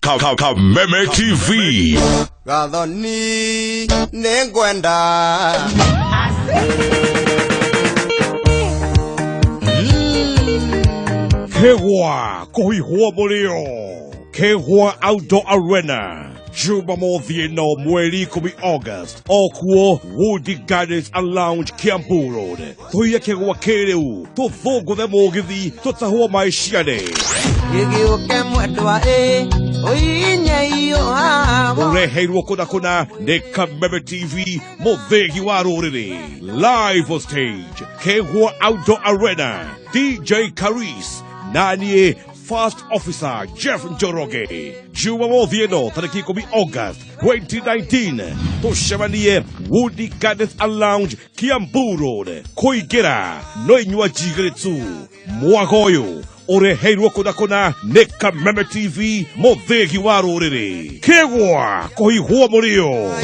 Kameme TV. Gadoni nengwenda. Kewa Kohihua Moleo. Kewa Outdoor Arena. Jumamothi no mweli kubi August. Okuo Woody Gardens and Lounge Kiambu Road. Toya kewa kereu. To thogo the Mugithi. To tahua maishiane. Ore heiru kuna ne Kameme TV Modegi warorere. Live on stage Kewa Outdoor Arena. DJ Caris Nanie First Officer Jeff Njoroge. Jumamothi no tariki kubi August 2019. Toshamanie Woody Gardens and Lounge Kiambu Road. Koigera Noinywa Jigeretsu Mwagoyo. Ore heiru kuna ne Kameme TV Modegi warorere. Kewa Kohihua Moleo.